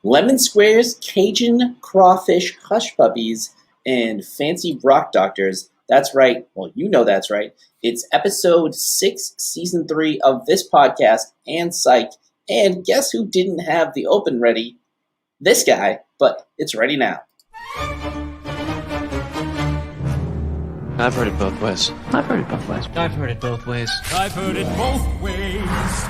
Lemon squares, Cajun crawfish hush puppies, and fancy rock doctors. That's right. Well, you know that's right. It's episode 6, season 3 of this podcast and Psych. And guess who didn't have the open ready? This guy, but it's ready now. I've heard it both ways. I've heard it both ways. I've heard it both ways. I've heard it both ways.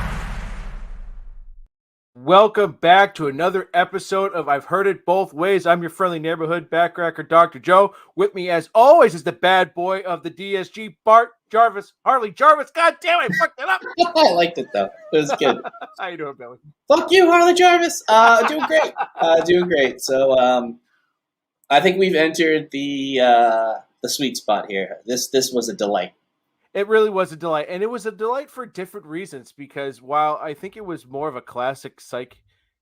Welcome back to another episode of I've Heard It Both Ways. I'm your friendly neighborhood backcracker, Dr. Joe. With me, as always, is the bad boy of the DSG, Bart Jarvis. Harley Jarvis. God damn it, I fucked it up. I liked it, though. It was good. How you doing, Billy? Fuck you, Harley Jarvis. Doing great. Doing great. So, I think we've entered the sweet spot here. This was a delight. It really was a delight, and it was a delight for different reasons, because while I think it was more of a classic Psych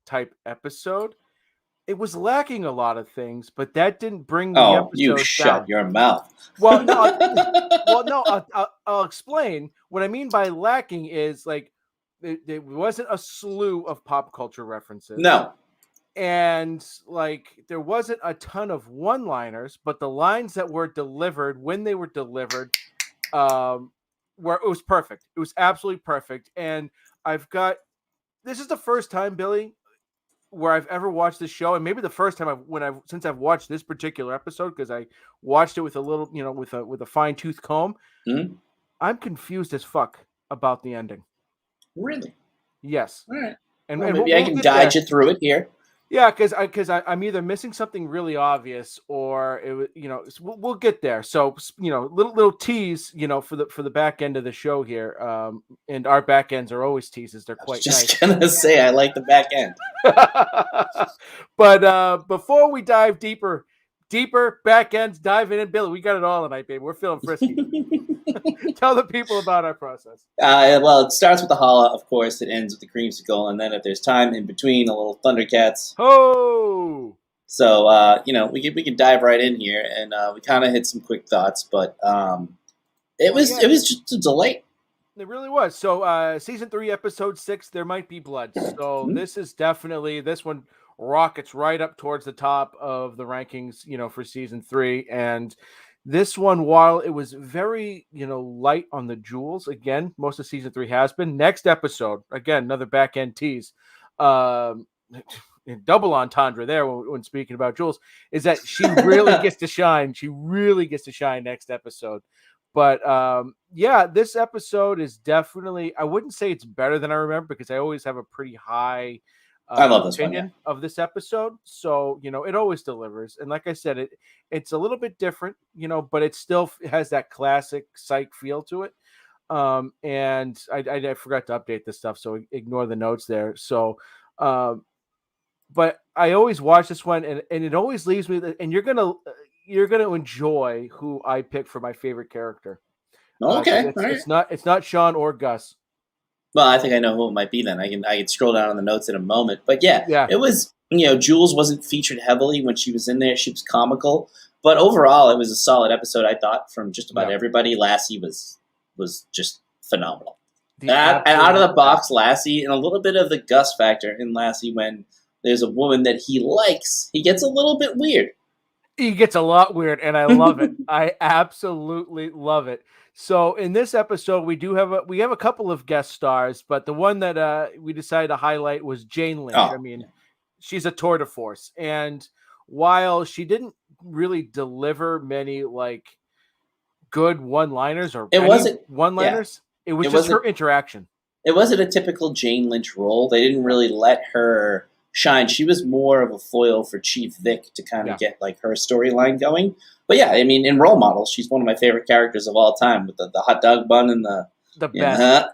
type episode, it was lacking a lot of things, but that didn't bring the episode you down. shut your mouth. Well, no, I'll explain. What I mean by lacking is, like, there wasn't a slew of pop culture references. No. And, like, there wasn't a ton of one-liners, but the lines that were delivered, when they were delivered, where it was perfect. It was absolutely perfect. And this is the first time, Billy, where I've ever watched this show, and maybe the first time since I've watched this particular episode, because I watched it with a little, with a fine-tooth comb. Mm-hmm. I'm confused as fuck about the ending. Really? Yes. All right. And maybe I can guide you through it here. Yeah, because I'm either missing something really obvious, or we'll get there. So little tease, for the back end of the show here. And our back ends are always teases. They're quite nice. Just gonna say I like the back end. But before we dive deeper back ends, diving in, Billy, we got it all tonight, baby. We're feeling frisky. Tell the people about our process. Well, it starts with the holla, of course. It ends with the creamsicle, and then if there's time in between, a little Thundercats. Oh! So, we can dive right in here, and we kind of hit some quick thoughts, but it was just a delight. It really was. So, season 3, episode 6, There Might Be Blood. So this is definitely, this one rockets right up towards the top of the rankings, for season 3, and this one, while it was very, light on the jewels, again, most of season 3 has been. Next episode, again, another back end tease, double entendre there when speaking about jewels, is that she really gets to shine. She really gets to shine next episode. But this episode is definitely, I wouldn't say it's better than I remember, because I always have a pretty high I love this opinion of this episode. So, it always delivers. And like I said, it's a little bit different, but it still has that classic Psych feel to it. And I forgot to update this stuff, so ignore the notes there. So, but I always watch this one, and it always leaves me, and you're going to enjoy who I pick for my favorite character. Okay. It's not Sean or Gus. Well, I think I know who it might be then. I can scroll down on the notes in a moment. But yeah. It was, Jules wasn't featured heavily when she was in there. She was comical. But overall, it was a solid episode, I thought, from just about everybody. Lassie was just phenomenal. And out of the box, Lassie, and a little bit of the Gus factor in Lassie when there's a woman that he likes, he gets a little bit weird. He gets a lot weird, and I love it. I absolutely love it. So in this episode, we have a couple of guest stars, but the one that we decided to highlight was Jane Lynch. I mean, she's a tour de force, and while she didn't really deliver many good one-liners or one-liners, it was just her interaction. It wasn't a typical Jane Lynch role. They didn't really let her shine. She was more of a foil for Chief Vick to kind of get like her storyline going. But yeah, I mean, in Role Models, she's one of my favorite characters of all time, with the hot dog bun and the best.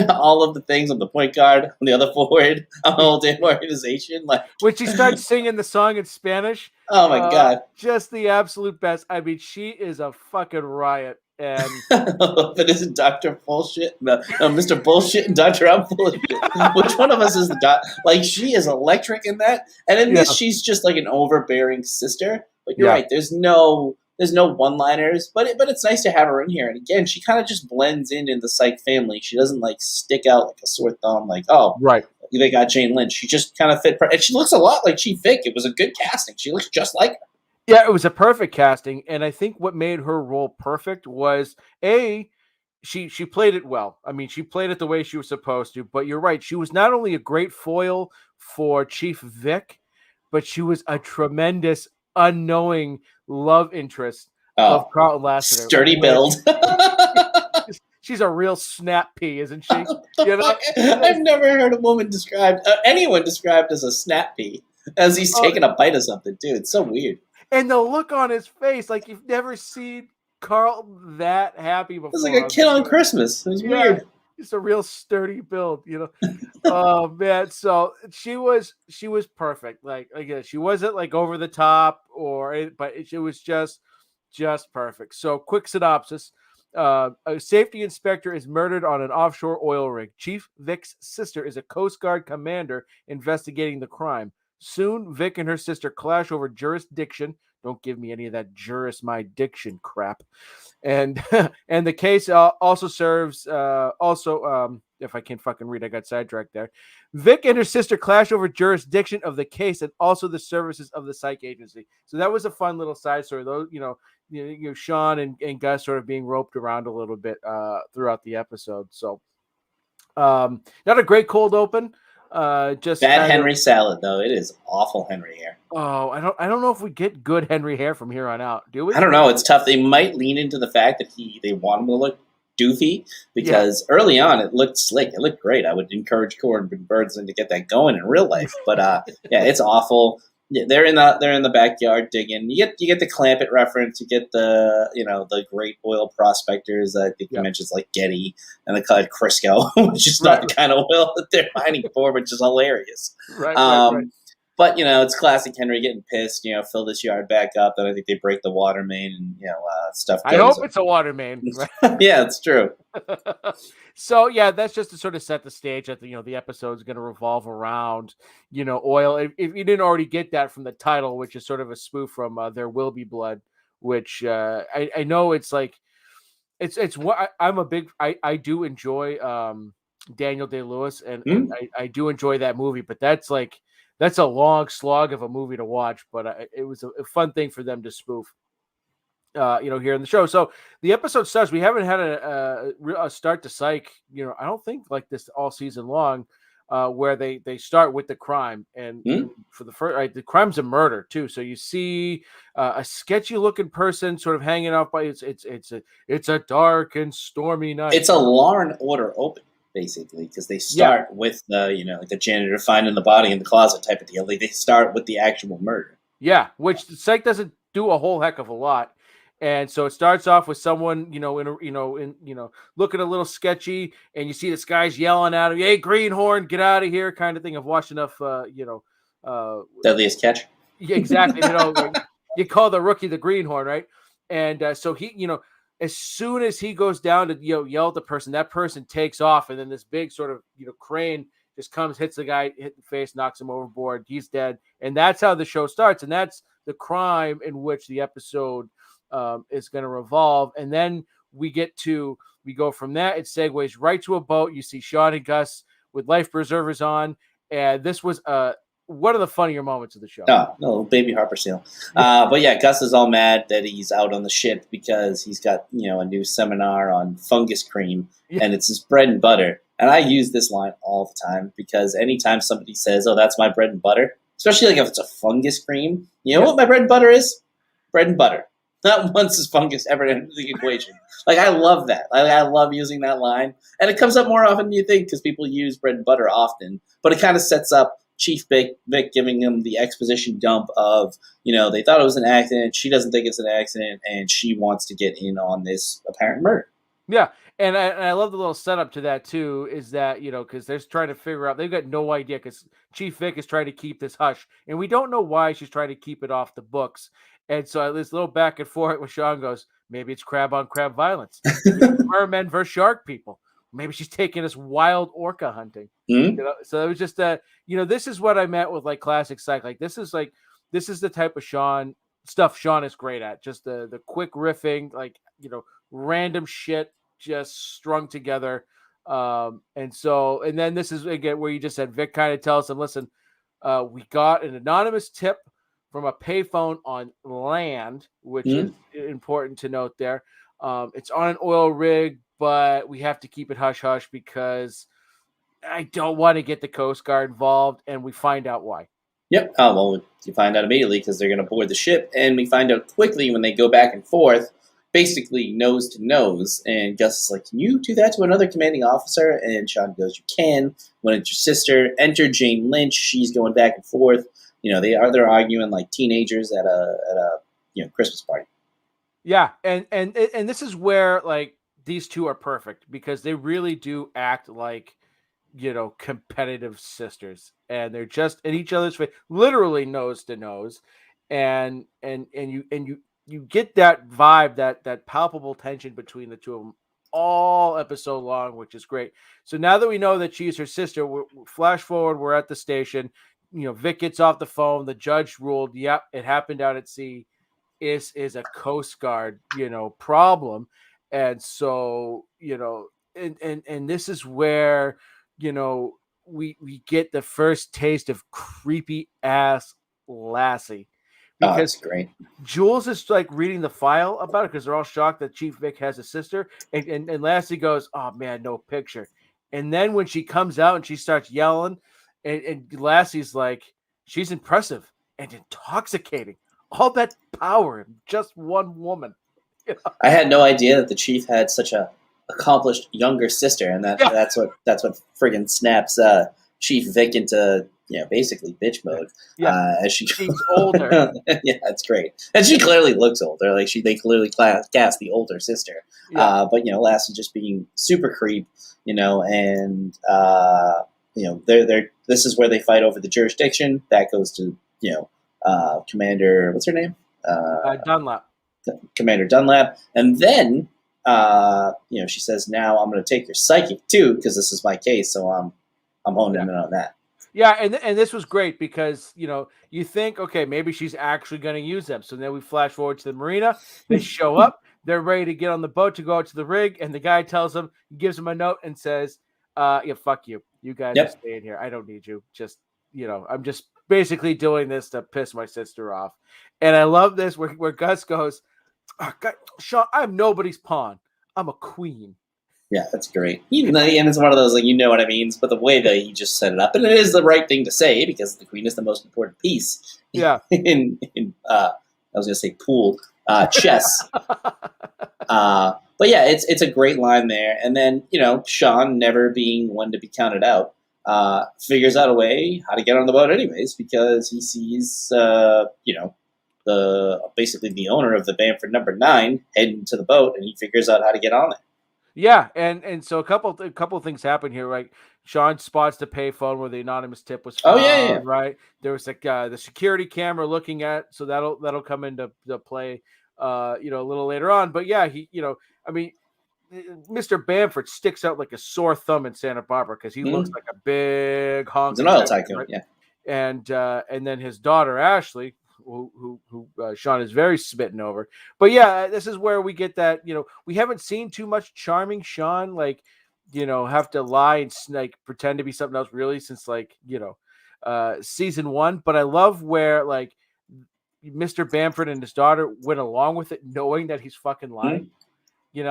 All of the things on the point guard, on the other forward, on the whole damn organization. Like when she starts singing the song in Spanish. Oh my God. Just the absolute best. I mean, she is a fucking riot. And but isn't Dr. Bullshit? No, Mr. Bullshit and Dr. I'm full of shit. Which one of us is the doc? Like, she is electric in that. And in this, she's just like an overbearing sister. But you're right. There's no one-liners, but it's nice to have her in here. And again, she kind of just blends in the Psych family. She doesn't like stick out like a sore thumb. Like, they got Jane Lynch. She just kind of fit, and she looks a lot like Chief Vick. It was a good casting. She looks just like her. Yeah, it was a perfect casting, and I think what made her role perfect was she played it well. I mean, she played it the way she was supposed to. But you're right; she was not only a great foil for Chief Vick, but she was a tremendous unknowing love interest of Carlton Lassiter. Sturdy build. She's a real snap pea, isn't she? I've never heard a woman described, anyone described as a snap pea, as he's taking a bite of something, too. It's so weird. And the look on his face, like you've never seen Carlton that happy before. It was like a kid on Christmas. It was weird. Just a real sturdy build, Oh man, so she was perfect. Like again, she wasn't like over the top but it was just perfect. So quick synopsis. A safety inspector is murdered on an offshore oil rig. Chief Vick's sister is a Coast Guard commander investigating the crime. Soon, Vick and her sister clash over jurisdiction. Don't give me any of that my diction crap. And and the case also serves if I can't fucking read, I got sidetracked there. Vick and her sister clash over jurisdiction of the case and also the services of the Psych agency. So that was a fun little side story. Though Sean and Gus sort of being roped around a little bit throughout the episode. So not a great cold open. Just bad Henry salad though. It is awful Henry hair. Oh, I don't know if we get good Henry hair from here on out. Do we? I don't know. It's tough. They might lean into the fact that they want him to look doofy because early on it looked slick. It looked great. I would encourage Corbin Birdsland to get that going in real life. But it's awful. Yeah, they're in the backyard digging. You get the Clampett reference. You get the great oil prospectors. I think you mentioned like Getty and the cut Crisco, which is not the kind of oil that they're mining for, which is hilarious. Right. But it's classic Henry getting pissed. Fill this yard back up. Then I think they break the water main and stuff. I hope it's a water main. Yeah, it's true. So that's just to sort of set the stage that the episode's going to revolve around oil. If you didn't already get that from the title, which is sort of a spoof from There Will Be Blood, which I know it's like it's what I'm a big I do enjoy Daniel Day-Lewis and I do enjoy that movie, but that's a long slog of a movie to watch. But it was a fun thing for them to spoof. Here in the show. So the episode starts. We haven't had a start to Psych. I don't think like this all season long, where they start with the crime and for the first, the crime's a murder too. So you see a sketchy looking person sort of hanging out by it's a dark and stormy night. It's a Law and Order open basically because they start with the janitor finding the body in the closet type of deal. They start with the actual murder. Yeah, which Psych doesn't do a whole heck of a lot. And so it starts off with someone, looking a little sketchy, and you see this guy's yelling at him, "Hey, Greenhorn, get out of here!" kind of thing. I've watched enough, Deadliest Catch. Yeah, exactly. You call the rookie the Greenhorn, right? And so he, as soon as he goes down to yell at the person, that person takes off, and then this big sort of crane just comes, hits the guy, hit the face, knocks him overboard. He's dead, and that's how the show starts, and that's the crime in which the episode is going to revolve. And then we go from that. It segues right to a boat. You see Sean and Gus with life preservers on. And this was one of the funnier moments of the show. Oh, no, baby Harper seal. But Gus is all mad that he's out on the ship because he's got, a new seminar on fungus cream and it's his bread and butter. And I use this line all the time because anytime somebody says, "Oh, that's my bread and butter," especially like if it's a fungus cream, what my bread and butter is? Bread and butter. Not once has fungus ever entered the equation. I love that. I love using that line. And it comes up more often than you think because people use bread and butter often. But it kind of sets up Chief Vick giving them the exposition dump of, they thought it was an accident. She doesn't think it's an accident. And she wants to get in on this apparent murder. Yeah. And I love the little setup to that, too, is that, because they're trying to figure out, they've got no idea because Chief Vick is trying to keep this hush. And we don't know why she's trying to keep it off the books. And so this little back and forth where Sean goes, maybe it's crab on crab violence. Mermen versus shark people. Maybe she's taking us wild orca hunting. Mm-hmm. So it was just this is what I meant with classic Psych. This is the type of Sean stuff Sean is great at. Just the quick riffing, random shit just strung together. And then this is again where you just said Vic kind of tells them, listen, we got an anonymous tip from a payphone on land, which is important to note there. It's on an oil rig, but we have to keep it hush hush because I don't want to get the Coast Guard involved, and we find out why. Yep. Well, you find out immediately because they're going to board the ship, and we find out quickly when they go back and forth, basically nose to nose. And Gus is like, "Can you do that to another commanding officer?" And Sean goes, "You can." When it's your sister, enter Jane Lynch. She's going back and forth. They're arguing like teenagers at a Christmas party. Yeah, and this is where like these two are perfect because they really do act like competitive sisters, and they're just in each other's face, literally nose to nose, and you get that vibe, that palpable tension between the two of them all episode long, which is great. So now that we know that she's her sister, we're flash forward, we're at the station. Vic gets off the phone. The judge ruled, yep, it happened out at sea. Is a Coast Guard, problem. And so, and this is where, we get the first taste of creepy ass Lassie. Because that's great. Jules is like reading the file about it because they're all shocked that Chief Vic has a sister. And Lassie goes, "Oh man, no picture." And then when she comes out and she starts yelling, and Lassie's like, she's impressive and intoxicating. All that power in just one woman. I had no idea that the chief had such a accomplished younger sister, and that's what friggin' snaps Chief Vic into basically bitch mode. Yeah, as she's older. Yeah, that's great, and she clearly looks older. Like they clearly cast the older sister. Yeah. But Lassie just being super creep, and they're this is where they fight over the jurisdiction. That goes to Commander, what's her name? Dunlap. Commander Dunlap. And then, she says, "Now I'm going to take your psychic too, because this is my case." So I'm honing in on that. Yeah, and this was great because you think, okay, maybe she's actually going to use them. So then we flash forward to the marina. They show up. They're ready to get on the boat to go out to the rig, and the guy tells them, gives them a note, and says, "Yeah, fuck you. You guys are staying here. I don't need you. Just I'm just basically doing this to piss my sister off." And I love this where Gus goes, "Oh, God, Sean, I'm nobody's pawn. I'm a queen." Yeah, that's great. Even though, and it's one of those, like, what it means, but the way that he just set it up, and it is the right thing to say because the queen is the most important piece. Yeah. in I was going to say pool, chess. But yeah, it's a great line there. And then, Sean, never being one to be counted out, figures out a way how to get on the boat anyways because he sees, basically the owner of the Bamford number 9 heading to the boat, and he figures out how to get on it. Yeah, and so a couple of things happen here, right? Sean spots the payphone where the anonymous tip was found, yeah. Right? There was like the security camera looking at, so that'll come into play, a little later on. But yeah, he, Mr. Bamford sticks out like a sore thumb in Santa Barbara because he looks like a big honk. He's an oil tycoon, right? Yeah. And then his daughter Ashley, who Sean is very smitten over. But yeah, this is where we get that, we haven't seen too much charming Sean, like, have to lie and like pretend to be something else really since like, season 1. But I love where like Mr. Bamford and his daughter went along with it, knowing that he's fucking lying, and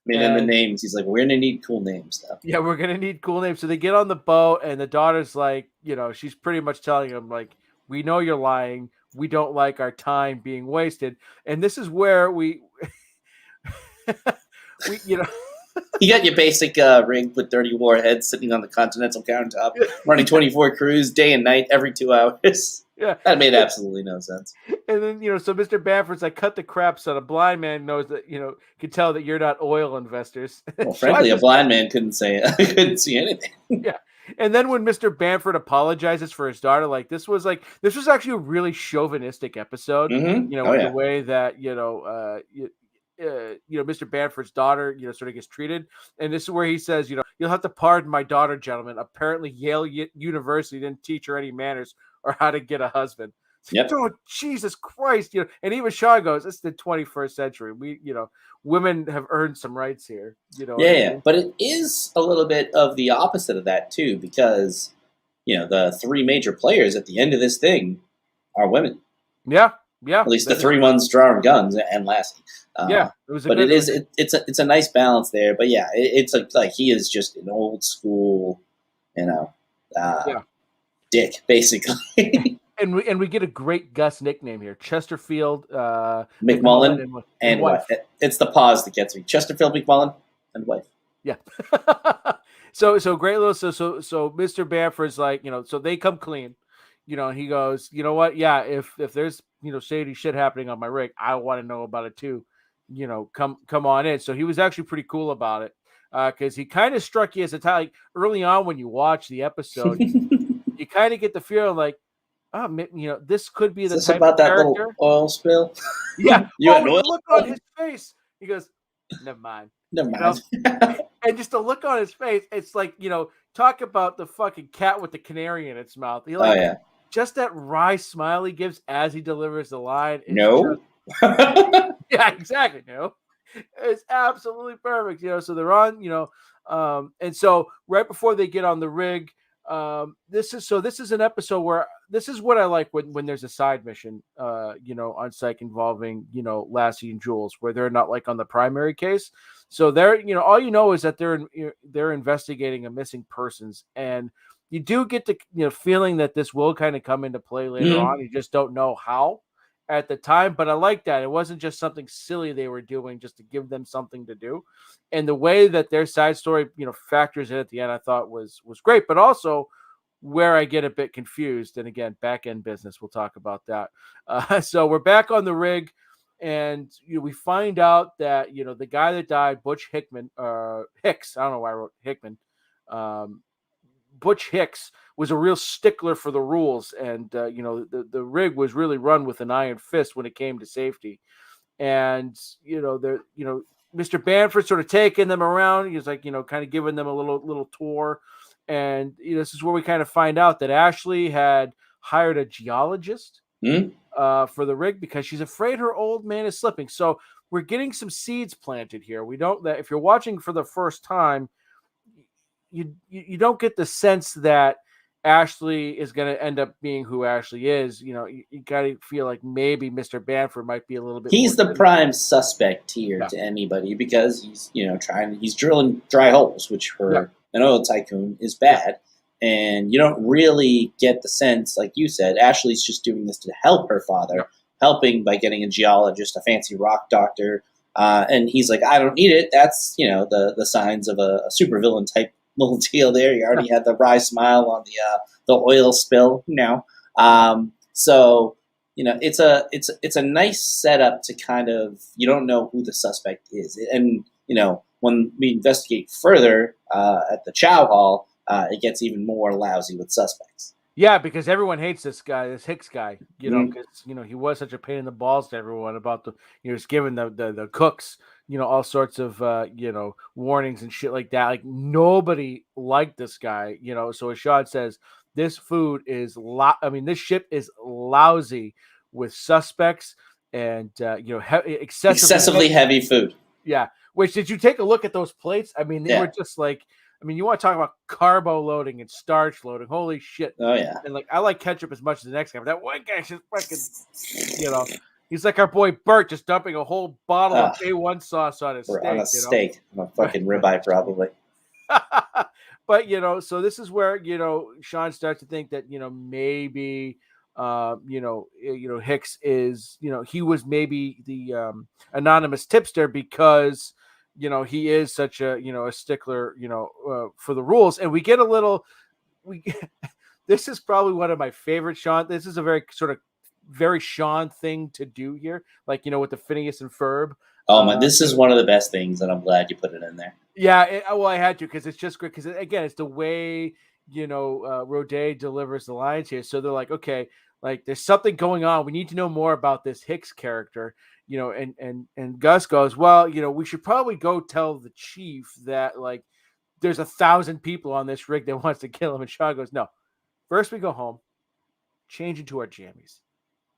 the names, he's like, "We're going to need cool names now." Yeah, we're going to need cool names. So they get on the boat and the daughter's like, she's pretty much telling him like, "We know you're lying. We don't like our time being wasted." And this is where we You got your basic rig with 30 warheads sitting on the continental countertop, running 24 crews day and night every 2 hours. Yeah, that made absolutely no sense. And then so Mr. Bamford's like, "Cut the crap, son. A blind man knows that can tell that you're not oil investors." Well, frankly, a blind man couldn't see anything. Yeah. And then when Mr. Bamford apologizes for his daughter, like this was actually a really chauvinistic episode. Mm-hmm. The way that Mr. Bamford's daughter sort of gets treated, and this is where he says, "You'll have to pardon my daughter, gentlemen. Apparently, Yale University didn't teach her any manners or how to get a husband." Yep. Oh, Jesus Christ. And even Sean goes, it's the 21st century. Women have earned some rights here. Yeah. But it is a little bit of the opposite of that too, because, the three major players at the end of this thing are women. Yeah. At least the three ones drawing guns and Lassie. It was it's a nice balance there. But yeah, it's like he is just an old school, dick, basically. And we get a great Gus nickname here, Chesterfield, McMullen and wife. It's the pause that gets me. Chesterfield, McMullen, and wife. Yeah. So great little so Mr. Bamford's like, so they come clean, and he goes, you know what? Yeah, if there's shady shit happening on my rig, I want to know about it too. Come on in. So he was actually pretty cool about it. Because he kind of struck you as like early on when you watch the episode, you kind of get the feeling like, oh, this could be the type about of that character. Little oil spill. Yeah, you had oil look on his face. He goes, never mind. And just the look on his face, it's like talk about the fucking cat with the canary in its mouth. Just that wry smile he gives as he delivers the line. No. Yeah, exactly. No. It's absolutely perfect. So they're on, and so right before they get on the rig, this is an episode where this is what I like when there's a side mission, on Psych involving, Lassie and Jules, where they're not like on the primary case. So they're, all is that they're investigating a missing persons, and you do get the feeling that this will kind of come into play later on. You just don't know how at the time, but I like that. It wasn't just something silly they were doing just to give them something to do. And the way that their side story, factors in at the end, I thought was great, but also where I get a bit confused. And again, back end business, we'll talk about that. So we're back on the rig, and we find out that, the guy that died, Butch Hicks, I don't know why I wrote Hickman, Butch Hicks was a real stickler for the rules, and the rig was really run with an iron fist when it came to safety. And Mr. Bamford sort of taking them around. He's like kind of giving them a little tour, and this is where we kind of find out that Ashley had hired a geologist for the rig because she's afraid her old man is slipping. So we're getting some seeds planted here. We don't that if you're watching for the first time, you don't get the sense that Ashley is going to end up being who Ashley is. You got to feel like maybe Mr. Bamford might be a little bit. He's the prime suspect here to anybody because he's he's drilling dry holes, which for an oil tycoon is bad. And you don't really get the sense, like you said, Ashley's just doing this to help her father, helping by getting a geologist, a fancy rock doctor. And he's like, I don't need it. That's, the signs of a supervillain type little deal there. You already had the wry smile on the oil spill, So, it's a nice setup to kind of, you don't know who the suspect is. And, when we investigate further at the Chow Hall, it gets even more lousy with suspects. Yeah, because everyone hates this guy, this Hicks guy, because, he was such a pain in the balls to everyone about he's giving the cooks, all sorts of, warnings and shit like that. Like nobody liked this guy, So as Sean says, this food is, this ship is lousy with suspects and, excessively heavy food. Yeah. Which, did you take a look at those plates? I mean, they were just like, you want to talk about carbo loading and starch loading. Holy shit. Oh, yeah. And I like ketchup as much as the next guy, but that one guy's just fucking, he's like our boy Bert just dumping a whole bottle of A1 sauce on his steak. On a steak. On a fucking ribeye, probably. But, so this is where, Sean starts to think that, maybe, Hicks is, he was maybe the anonymous tipster because, he is such a, a stickler, for the rules. And we get a little, this is probably one of my favorite Sean. This is a very sort of very Sean thing to do here. Like, with the Phineas and Ferb. Oh my, this is one of the best things. And I'm glad you put it in there. Yeah. I had to, cause it's just great. Cause again, it's the way, Roday delivers the lines here. So they're like, okay, like there's something going on. We need to know more about this Hicks character. And Gus goes, well, we should probably go tell the chief that like there's 1,000 people on this rig that wants to kill him. And Sean goes, no, first we go home, change into our jammies,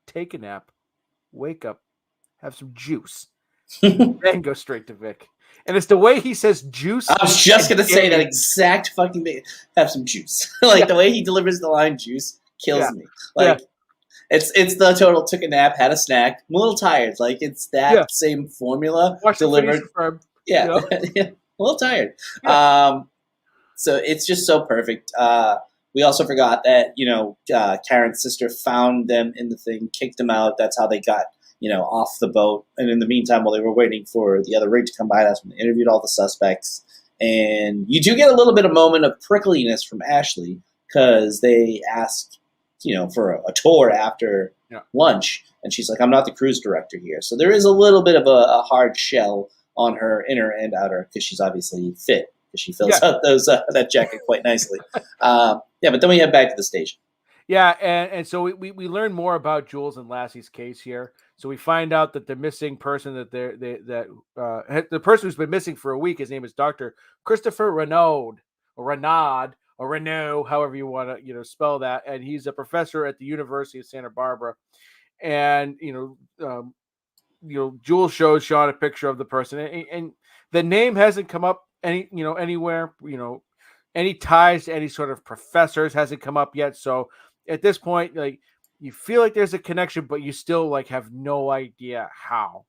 take a nap, wake up, have some juice, then go straight to Vick. And it's the way he says juice. I was just going to say that exact fucking thing. Have some juice. The way he delivers the line juice kills me. It's the total took a nap, had a snack. I'm a little tired. It's that same formula delivered. Yeah. A little tired. Yeah. So it's just so perfect. We also forgot that, Karen's sister found them in the thing, kicked them out. That's how they got, off the boat. And in the meantime, while they were waiting for the other rig to come by, that's when they interviewed all the suspects. And you do get a little bit of moment of prickliness from Ashley because they asked, for a tour after lunch. And she's like, I'm not the cruise director here. So there is a little bit of a hard shell on her inner and outer because she's obviously fit because she fills out that jacket quite nicely. But then we head back to the station. Yeah, and so we learn more about Jules and Lassie's case here. So we find out that the missing person the person who's been missing for a week, his name is Dr. Christopher Renaud, however you want to spell that, and he's a professor at the University of Santa Barbara. And Jules shows Sean a picture of the person, and the name hasn't come up anywhere. Any ties to any sort of professors hasn't come up yet. So at this point, you feel like there's a connection, but you still have no idea how.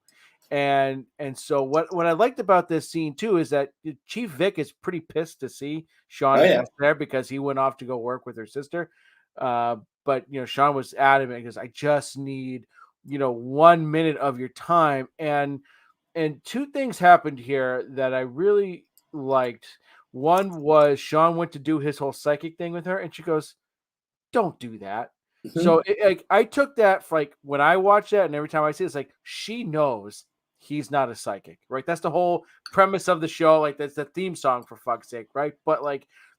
And so what I liked about this scene too is that Chief Vick is pretty pissed to see Sean there because he went off to go work with her sister. But Sean was adamant because I just need 1 minute of your time. And two things happened here that I really liked. One was Sean went to do his whole psychic thing with her, and she goes, "Don't do that." Mm-hmm. So I took that for when I watch that, and every time I see it, it's she knows he's not a psychic, right? That's the whole premise of the show. That's the theme song, for fuck's sake, right? But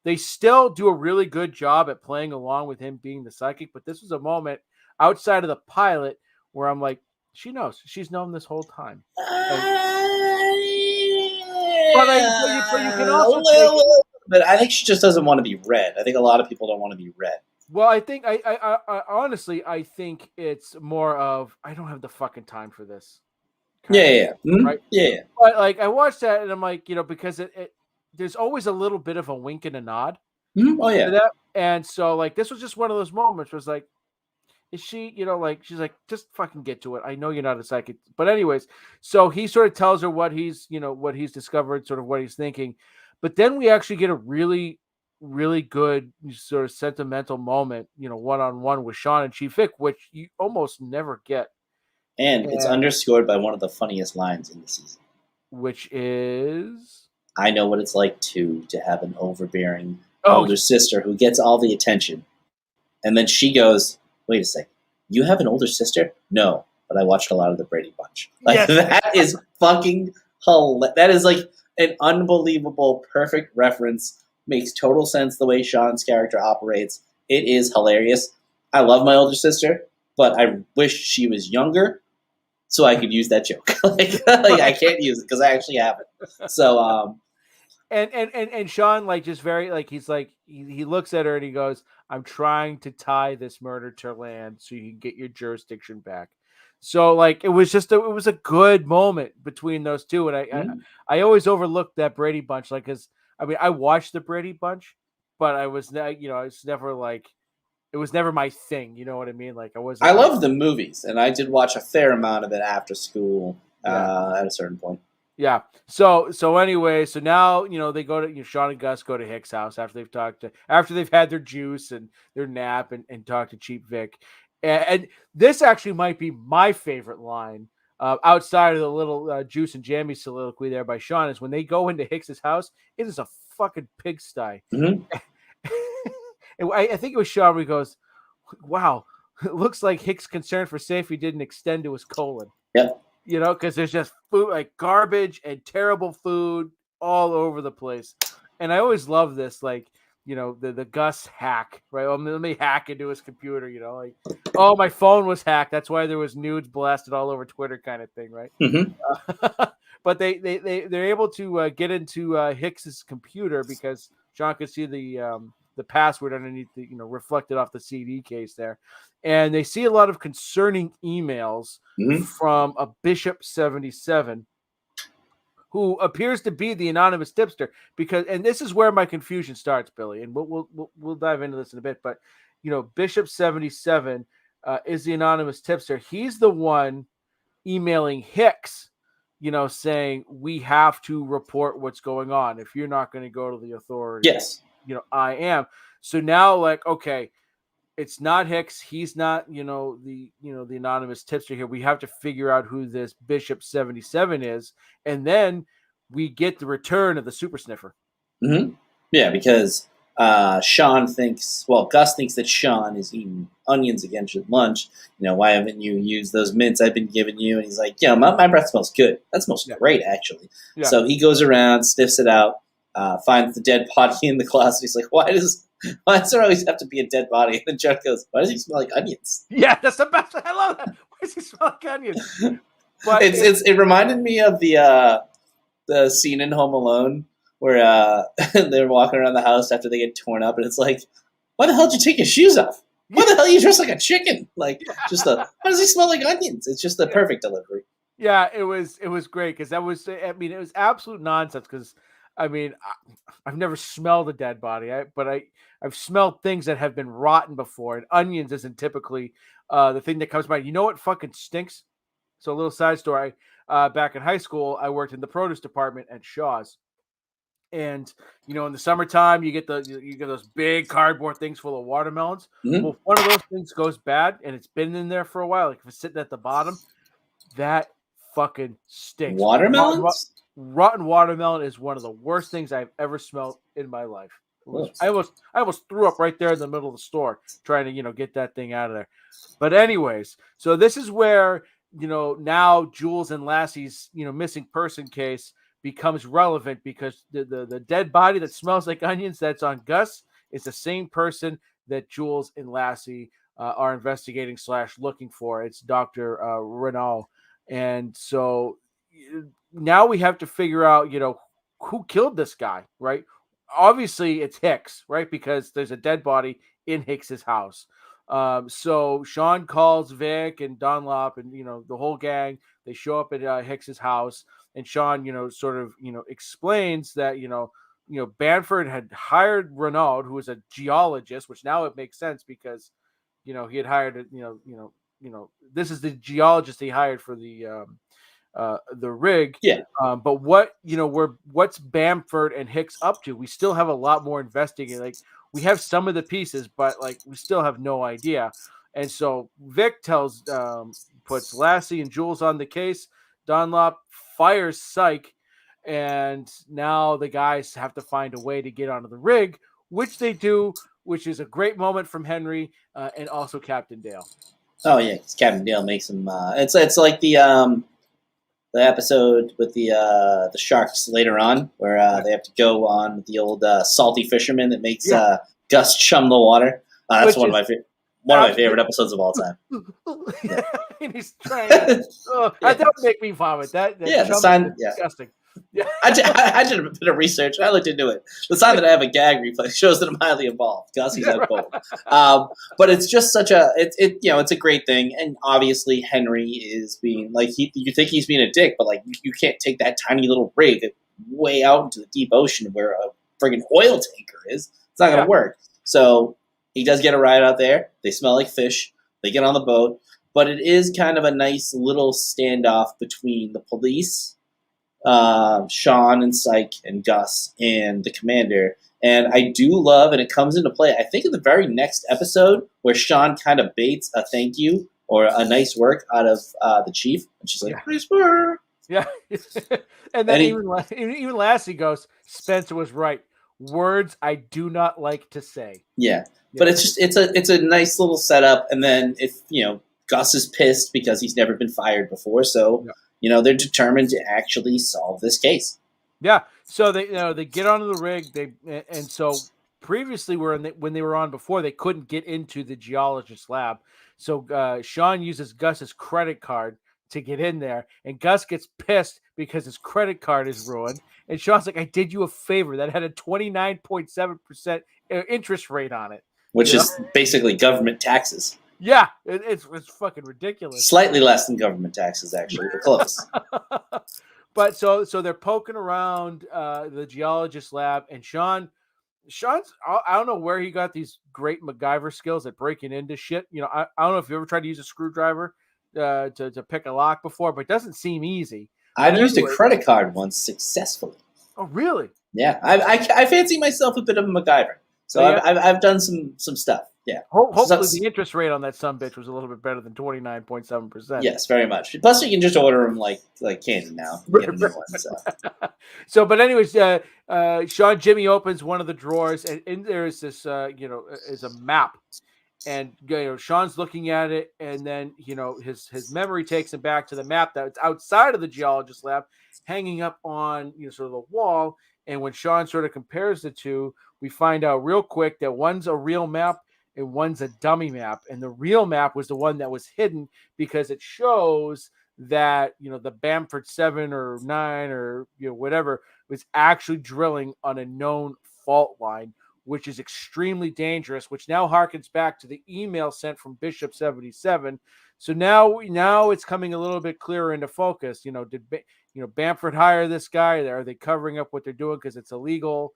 they still do a really good job at playing along with him being the psychic. But this was a moment outside of the pilot where I'm like, she knows. She's known this whole time. But you can also but I think she just doesn't want to be read. I think a lot of people don't want to be read. Well, I think I honestly think it's more of I don't have the fucking time for this. Mm-hmm. Right? Yeah. But I watched that and I'm like, because it there's always a little bit of a wink and a nod. Mm-hmm. Oh yeah. That. And so this was just one of those moments where it's is she, she's like, just fucking get to it. I know you're not a psychic. But anyways, so he sort of tells her what he's discovered, sort of what he's thinking. But then we actually get a really, really good sort of sentimental moment, one-on-one with Sean and Chief Vick, which you almost never get. And it's underscored by one of the funniest lines in the season. Which is? I know what it's like, to have an overbearing older sister who gets all the attention. And then she goes, wait a second, you have an older sister? No, but I watched a lot of the Brady Bunch. That is fucking hilarious. That is an unbelievable, perfect reference. Makes total sense the way Sean's character operates. It is hilarious. I love my older sister, but I wish she was younger so I could use that joke. I can't use it because I actually have it. So, And Sean just very he's he looks at her and he goes, I'm trying to tie this murder to land so you can get your jurisdiction back. So it was a good moment between those two. And I always overlooked that Brady Bunch, because I watched the Brady Bunch, but I was never it was never my thing. You know what I mean? I love the movies, and I did watch a fair amount of it after school at a certain point. Yeah. So anyway, so now, they go to, Sean and Gus go to Hick's house after they've had their juice and their nap and talk to Chief Vick. And this actually might be my favorite line outside of the little juice and jammy soliloquy there by Sean is when they go into Hicks's house, it is a fucking pigsty. Mm-hmm. And I think it was Sean where he goes, wow, it looks like Hick's concern for safety didn't extend to his colon. Yep. Because there's just food, garbage and terrible food all over the place. And I always love this, the Gus hack, right? Let me hack into his computer, oh, my phone was hacked. That's why there was nudes blasted all over Twitter kind of thing, right? Mm-hmm. But they're able to get into Hicks's computer because Sean could see the the password underneath the, reflected off the CD case there. And they see a lot of concerning emails from a Bishop 77 who appears to be the anonymous tipster, and this is where my confusion starts, Billy, and we'll dive into this in a bit, but Bishop 77 is the anonymous tipster. He's the one emailing Hicks, saying we have to report what's going on. If you're not going to go to the authorities, yes, I am. So now, like, okay, it's not Hicks. He's not, the anonymous tipster here. We have to figure out who this Bishop 77 is, and then we get the return of the super sniffer. Mm-hmm. Yeah, because Gus thinks that Sean is eating onions again at lunch. Why haven't you used those mints I've been giving you? And he's like, my breath smells good. That smells great, actually. Yeah. So he goes around, sniffs it out, finds the dead body in the closet. He's like, why does there always have to be a dead body? And then John goes, why does he smell like onions? Yeah, that's the best. I love that. Why does he smell like onions? But it reminded me of the scene in Home Alone where they're walking around the house after they get torn up, and it's like, why the hell did you take your shoes off? Why the hell are you dressed like a chicken? Like, why does he smell like onions? It's just the perfect delivery. Yeah, it was great because it was absolute nonsense because, I've never smelled a dead body, but I've smelled things that have been rotten before, and onions isn't typically the thing that comes to mind. You know what fucking stinks? So a little side story. Back in high school, I worked in the produce department at Shaw's. And, in the summertime, you get those big cardboard things full of watermelons. Mm-hmm. Well, if one of those things goes bad and it's been in there for a while, like if it's sitting at the bottom, that fucking stinks. Watermelons? Rotten watermelon is one of the worst things I've ever smelled in my life. I almost threw up right there in the middle of the store trying to, get that thing out of there. But anyways, so this is where, now Jules and Lassie's, missing person case becomes relevant because the dead body that smells like onions that's on Gus is the same person that Jules and Lassie are investigating / looking for. It's Dr. Renaud. And so now we have to figure out, who killed this guy, right? Obviously it's Hicks, right? Because there's a dead body in Hicks's house. So Sean calls Vick and Dunlop and, the whole gang. They show up at Hicks's house, and Sean, explains that, Bamford had hired Renaud, who was a geologist, which now it makes sense because, he had hired, this is the geologist he hired for the rig. Yeah. But what's Bamford and Hicks up to? We still have a lot more investigating. Like, we have some of the pieces, but we still have no idea. And so Vick puts Lassie and Jules on the case. Dunlop fires Psych, and now the guys have to find a way to get onto the rig, which they do, which is a great moment from Henry and also Captain Dale. Oh yeah, Captain Dale makes him. It's like the episode with the sharks later on, where they have to go on with the old salty fisherman that makes Gus chum the water. That's one of my favorite episodes of all time. Yeah. And he's trying. That would make me vomit. That the sign. Disgusting. Yeah. I did a bit of research. I looked into it. The sign that I have a gag reflex shows that I'm highly involved. Gus, he's out cold. But it's just such it's a great thing. And obviously Henry is being you think he's being a dick, but you can't take that tiny little rig way out into the deep ocean where a friggin' oil tanker is. It's not gonna work. So he does get a ride out there. They smell like fish. They get on the boat. But it is kind of a nice little standoff between the police, Sean and Psych and Gus and the commander. And I do love, and it comes into play, I think, in the very next episode where Sean kind of baits a thank you or a nice work out of the chief. And she's like, nice work. Yeah. And then even Lassie goes, Spencer was right. Words I do not like to say. Yeah. But it's a nice little setup. And then if, Gus is pissed because he's never been fired before. So, they're determined to actually solve this case. Yeah. So they get onto the rig. And so previously when they were on before, they couldn't get into the geologist's lab. So Sean uses Gus's credit card to get in there, and Gus gets pissed because his credit card is ruined. And Sean's like, I did you a favor. That had a 29.7% interest rate on it. Which is basically government taxes. Yeah, it's fucking ridiculous. Slightly less than government taxes, actually, but close. But so they're poking around the geologist lab, and Sean's I don't know where he got these great MacGyver skills at breaking into shit. I don't know if you ever tried to use a screwdriver to pick a lock before, but it doesn't seem easy. I've used a credit card once successfully. Oh, really? Yeah, I fancy myself a bit of a MacGyver, so yeah. I've done some stuff. Yeah. Hopefully the interest rate on that sumbitch was a little bit better than 29.7%. Yes, very much. Plus, you can just order them like candy now. Get a new one, so, but anyways, Sean Jimmy opens one of the drawers, and in there is this, is a map, and Sean's looking at it, and then his memory takes him back to the map that's outside of the geologist lab, hanging up on sort of the wall. And when Sean sort of compares the two, we find out real quick that one's a real map and one's a dummy map. And the real map was the one that was hidden because it shows that, the Bamford 7 or 9 or, whatever was actually drilling on a known fault line, which is extremely dangerous, which now harkens back to the email sent from Bishop 77. So now it's coming a little bit clearer into focus. Did Bamford hire this guy? Are they covering up what they're doing because it's illegal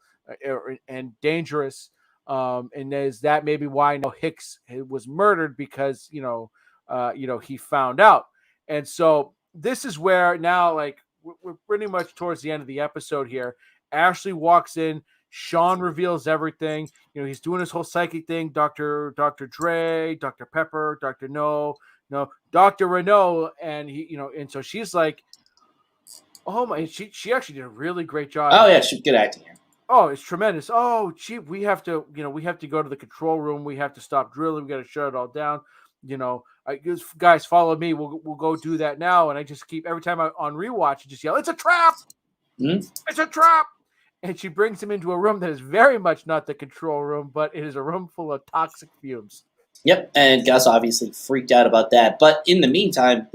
and dangerous? And is that maybe why Hicks was murdered because he found out? And so this is where now, like, we're pretty much towards the end of the episode here. Ashley walks in. Sean reveals everything. He's doing his whole psychic thing. Dr. Dre, Dr. Pepper, Dr. No, Dr. Renault, and and so she's like, oh my, she actually did a really great job. Oh yeah, she's good acting here. Oh, it's tremendous. Oh, gee, we have to go to the control room. We have to stop drilling. We got to shut it all down. Guys, follow me. We'll go do that now. And I just keep, every time I on rewatch, I just yell, "It's a trap! It's a trap!" And she brings him into a room that is very much not the control room, but it is a room full of toxic fumes. Yep, and Gus obviously freaked out about that. But in the meantime,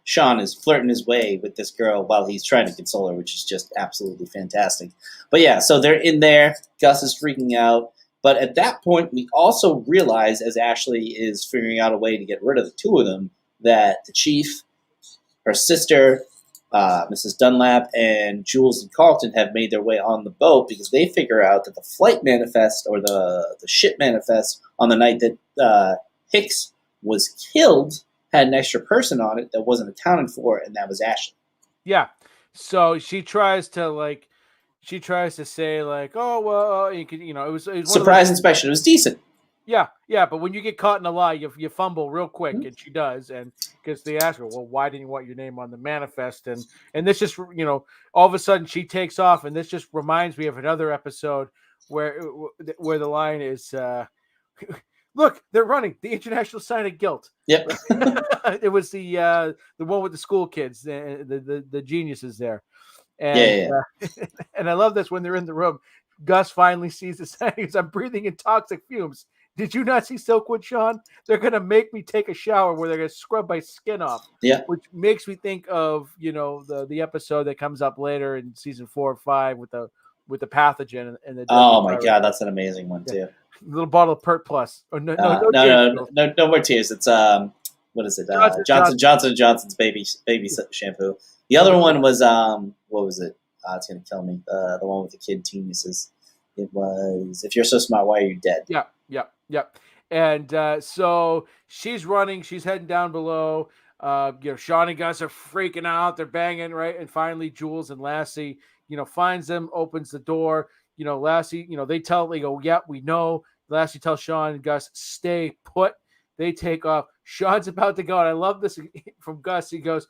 Sean is flirting his way with this girl while he's trying to console her, which is just absolutely fantastic. But yeah, so they're in there. Gus is freaking out. But at that point, we also realize, as Ashley is figuring out a way to get rid of the two of them, that the chief, her sister, Mrs. Dunlap, and Jules and Carlton have made their way on the boat because they figure out that the flight manifest or the ship manifest on the night that Hicks was killed had an extra person on it that wasn't accounted for, and that was Ashley. Yeah. So she tries to say like, oh well, you could, it was surprise inspection. It was decent. Yeah, but when you get caught in a lie, you fumble real quick, and she does, and because they ask her, well, why didn't you want your name on the manifest? And this just, all of a sudden she takes off, and this just reminds me of another episode where the line is, look, they're running the international sign of guilt. Yep. It was the one with the school kids, the geniuses there, and and I love this when they're in the room. Gus finally sees the sign. He goes, "I'm breathing in toxic fumes. Did you not see Silkwood, Sean? They're going to make me take a shower where they're going to scrub my skin off." Yeah. Which makes me think of, the episode that comes up later in season 4 or 5 with the pathogen and the. Oh my God, that's an amazing one too. A little bottle of Pert Plus. Oh, no more tears. It's what is it? Johnson's baby shampoo. The other one was what was it? It's gonna kill me. The one with the kid geniuses. It was "If You're So Smart, Why Are You Dead?" Yeah. And so she's running. She's heading down below. Sean and Gus are freaking out. They're banging, right? And finally, Jules and Lassie, finds them, opens the door. Lassie, they go, "Yeah, we know." Lassie tells Sean and Gus, "Stay put." They take off. Sean's about to go, and I love this from Gus. He goes,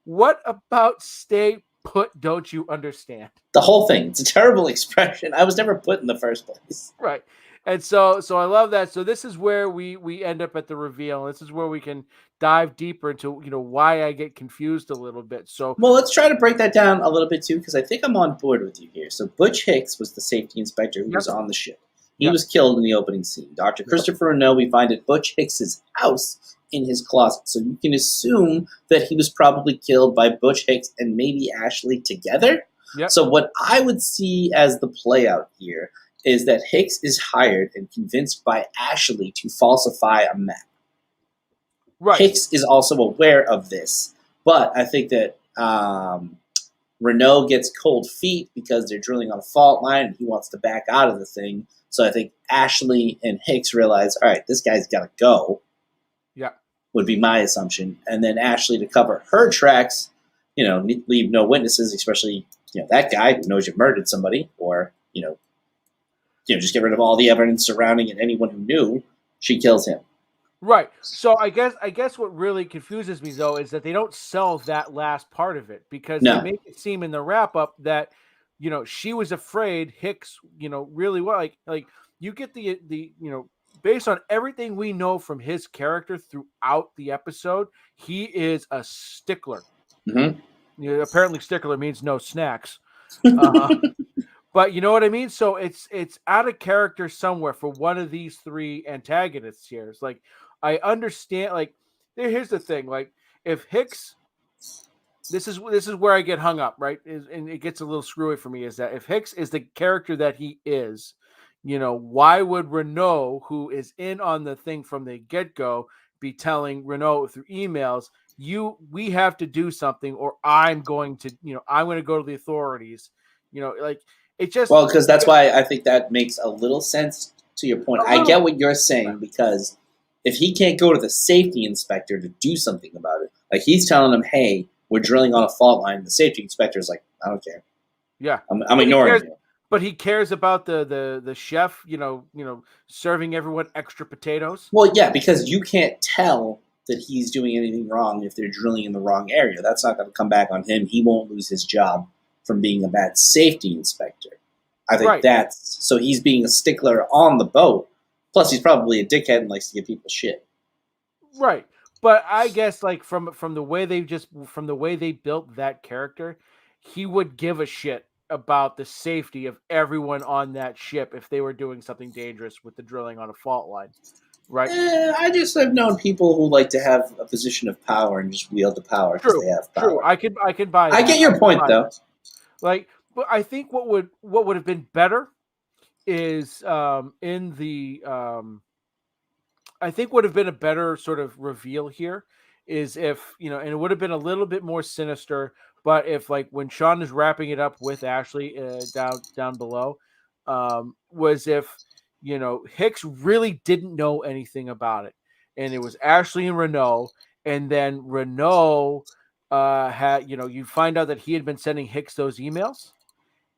"What about stay put? Don't you understand?" The whole thing. It's a terrible expression. I was never put in the first place. Right. And so I love that. So this is where we end up at the reveal. This is where we can dive deeper into, why I get confused a little bit. So, well, let's try to break that down a little bit too, because I think I'm on board with you here. So Butch Hicks was the safety inspector who was on the ship. He was killed in the opening scene. Dr. Christopher Renault, we find at Butch Hicks's house in his closet. So you can assume that he was probably killed by Butch Hicks and maybe Ashley together. Yep. So what I would see as the play out here is that Hicks is hired and convinced by Ashley to falsify a map. Right. Hicks is also aware of this, but I think that Renault gets cold feet because they're drilling on a fault line and he wants to back out of the thing. So I think Ashley and Hicks realize, all right, this guy's got to go. Yeah. Would be my assumption. And then Ashley, to cover her tracks, leave no witnesses, especially, that guy who knows you murdered somebody, or, just get rid of all the evidence surrounding it. Anyone who knew, she kills him. Right. So I guess what really confuses me though is that they don't sell that last part of it, because they make it seem in the wrap up that she was afraid Hicks really well, like you get the based on everything we know from his character throughout the episode, he is a stickler. Mm-hmm. Apparently stickler means no snacks. But you know what I mean? So it's out of character somewhere for one of these three antagonists here. It's like, I understand, like, here's the thing, like, if Hicks, this is where I get hung up, right? And it gets a little screwy for me, is that if Hicks is the character that he is, why would Renault, who is in on the thing from the get-go, be telling Renault through emails, we have to do something, or I'm going to go to the authorities, it just, well, because that's why I think that makes a little sense to your point. I get what you're saying, because if he can't go to the safety inspector to do something about it, like he's telling him, hey, we're drilling on a fault line, the safety inspector's like, I don't care. Yeah. I'm ignoring you. But he cares about the chef, serving everyone extra potatoes. Well, yeah, because you can't tell that he's doing anything wrong if they're drilling in the wrong area. That's not going to come back on him. He won't lose his job from being a bad safety inspector. I think so he's being a stickler on the boat. Plus, he's probably a dickhead and likes to give people shit. Right. But I guess, like, from the way they built that character, he would give a shit about the safety of everyone on that ship if they were doing something dangerous with the drilling on a fault line. Right. I just have known people who like to have a position of power and just wield the power because they have power. True. I could buy that. I get your point, though. Like, but I think what would have been better is I think would have been a better sort of reveal here is if, and it would have been a little bit more sinister, but if, like, when Sean is wrapping it up with Ashley down below, was if, Hicks really didn't know anything about it, and it was Ashley and Renault, and then Renault had, you find out that he had been sending Hicks those emails,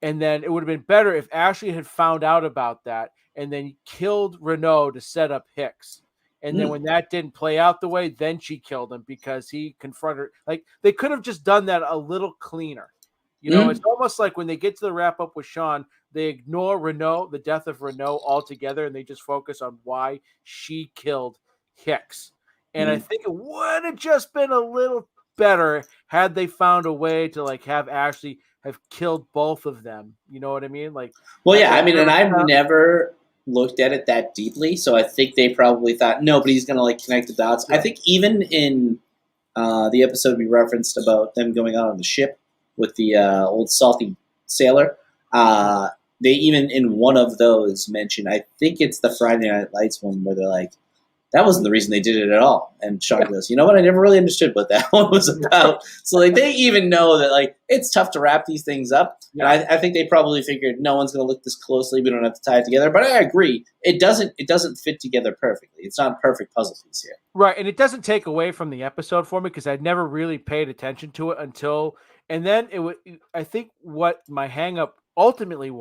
and then it would have been better if Ashley had found out about that and then killed Renault to set up Hicks. And then when that didn't play out the way, then she killed him because he confronted her. Like, they could have just done that a little cleaner. It's almost like when they get to the wrap up with Sean, they ignore Renault, the death of Renault altogether, and they just focus on why she killed Hicks. And I think it would have just been a little better had they found a way to, like, have Ashley have killed both of them. You know what I mean? Like, well, yeah, I mean, and I've never looked at it that deeply, so I think they probably thought nobody's going to, like, connect the dots. Yeah. I think even in the episode we referenced about them going out on the ship with the old salty sailor, they even in one of those mentioned, I think it's the Friday Night Lights one, where they're like, that wasn't the reason they did it at all. And Sean goes, you know what? I never really understood what that one was about. So, like, they even know that, like, it's tough to wrap these things up. Yeah. And I think they probably figured no one's going to look this closely. We don't have to tie it together. But I agree. It doesn't fit together perfectly. It's not a perfect puzzle piece here. Right. And it doesn't take away from the episode for me because I'd never really paid attention to it until, and then I think what my hang up ultimately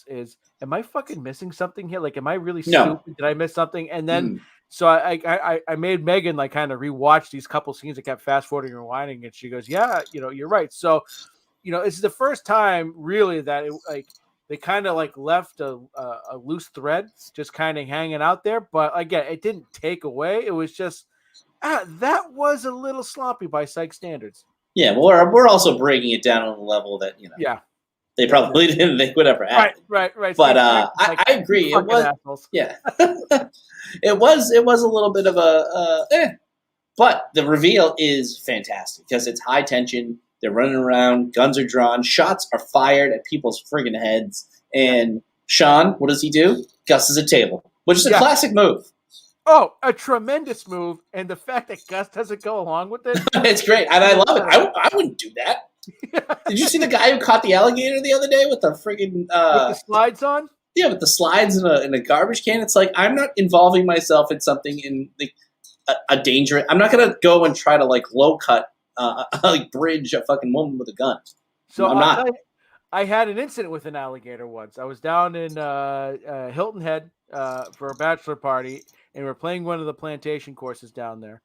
is, am I fucking missing something here? Like, am I really stupid? Did I miss something? And then, so I made Megan, like, kind of rewatch these couple scenes. I kept fast forwarding and rewinding, and she goes, "Yeah, you're right." So, this is the first time really that they kind of, like, left a loose thread just kind of hanging out there. But again, it didn't take away. It was just that was a little sloppy by Psych standards. Yeah, well, we're also breaking it down on a level that they probably didn't think would ever happen. Right. But I agree. It was assholes. Yeah. It was a little bit of but the reveal is fantastic because it's high tension. They're running around, guns are drawn, shots are fired at people's friggin' heads, and Sean, what does he do? Gusses a table, which is a classic move. Oh, a tremendous move, and the fact that Gus doesn't go along with it. It's great, and I love it. I wouldn't do that. Did you see the guy who caught the alligator the other day with the friggin' with the slides on? Yeah, with the slides in a garbage can. It's like, I'm not involving myself in something in a dangerous. I'm not gonna go and try to low cut bridge a fucking woman with a gun. So I'm not. I had an incident with an alligator once. I was down in Hilton Head for a bachelor party, and we were playing one of the plantation courses down there.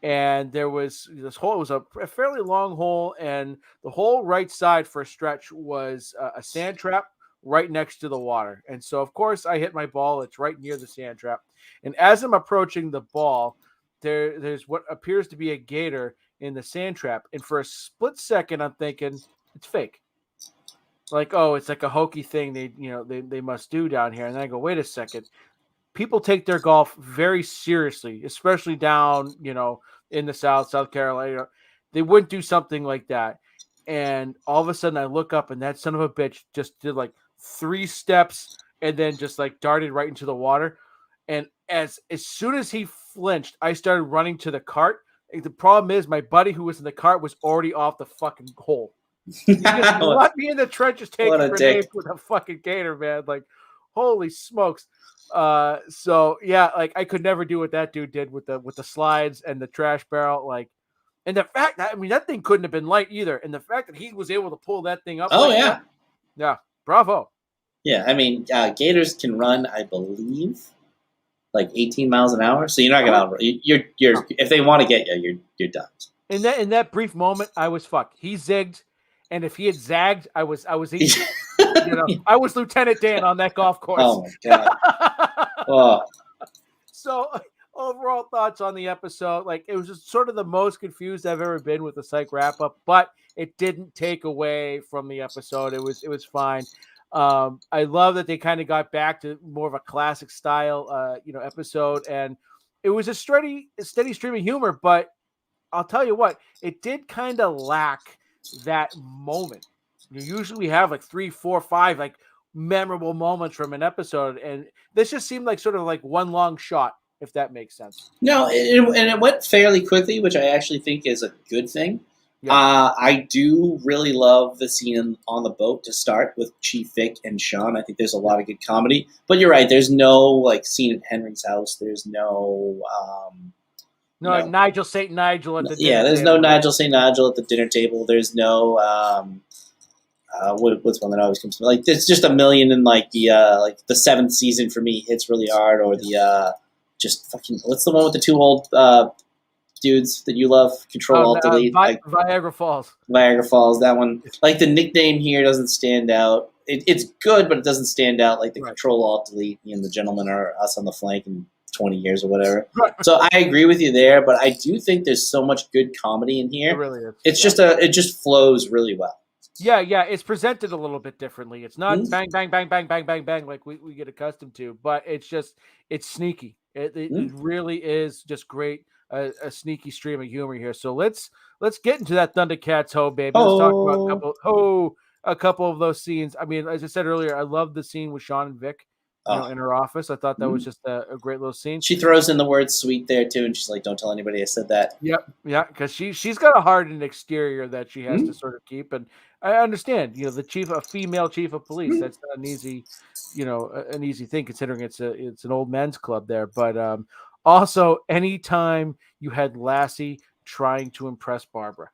And there was this hole. It was a fairly long hole, and the whole right side for a stretch was a sand trap right next to the water. And so, of course, I hit my ball. It's right near the sand trap. And as I'm approaching the ball, there's what appears to be a gator in the sand trap. And for a split second, I'm thinking it's fake. Like, oh, it's like a hokey thing they must do down here. And then I go, wait a second. People take their golf very seriously, especially down, in the South Carolina. They wouldn't do something like that. And all of a sudden I look up, and that son of a bitch just did 3 steps and then just darted right into the water. And as soon as he flinched, I started running to the cart. The problem is my buddy who was in the cart was already off the fucking hole. He just left me in the trenches taking grenades with a fucking gator, man. Holy smokes. So yeah, I could never do what that dude did with the slides and the trash barrel. And the fact that, that thing couldn't have been light either. And the fact that he was able to pull that thing up. Oh, yeah. Yeah. Bravo. Yeah. Gators can run, I believe, 18 miles an hour. So you're not going to, you're, if they want to get you, you're done. In that brief moment, I was fucked. He zigged. And if he had zagged, I was easy. I was Lieutenant Dan on that golf course. Oh my God. Oh. So overall thoughts on the episode, it was just sort of the most confused I've ever been with the Psych wrap up, but it didn't take away from the episode. It was fine. I love that they kind of got back to more of a classic style, episode, and it was a steady stream of humor. But I'll tell you what, it did kind of lack that moment. Usually we have 3, 4, 5 memorable moments from an episode, and this just seemed sort of one long shot, if that makes sense. No, and it went fairly quickly, which I actually think is a good thing. Yeah. I do really love the scene on the boat to start with Chief Vick and Sean. I think there's a lot of good comedy, but you're right. There's no scene at Henry's house. There's no. No, Nigel St. Nigel at the dinner there's table. No Nigel St. Nigel at the dinner table. There's no what's one that always comes to me? There's just a million in the 7th season for me hits really hard, or the just fucking what's the one with the 2 old dudes that you love? Control Alt Delete. Viagra Falls. Viagra Falls. That one. The nickname here doesn't stand out. It's good, but it doesn't stand out like the Control Alt Delete and the Gentlemen Are Us on the Flank and 20 years or whatever. Right. So I agree with you there, but I do think there's so much good comedy in here. It really is. It's it just flows really well. Yeah, it's presented a little bit differently. It's not bang, bang, bang, bang, bang, bang, bang like we get accustomed to, but it's sneaky. It really is just great, a sneaky stream of humor here. So let's get into that Thundercats ho, baby. Let's talk about a couple of those scenes. As I said earlier, I love the scene with Sean and Vick. In her office. I thought that was just a great little scene. She throws in the word sweet there too, and she's like, don't tell anybody I said that. Yep. Yeah, because she's got a hardened exterior that she has to sort of keep. And I understand, a female chief of police, that's not an easy, an easy thing considering it's an old men's club there. But also anytime you had Lassie trying to impress Barbara.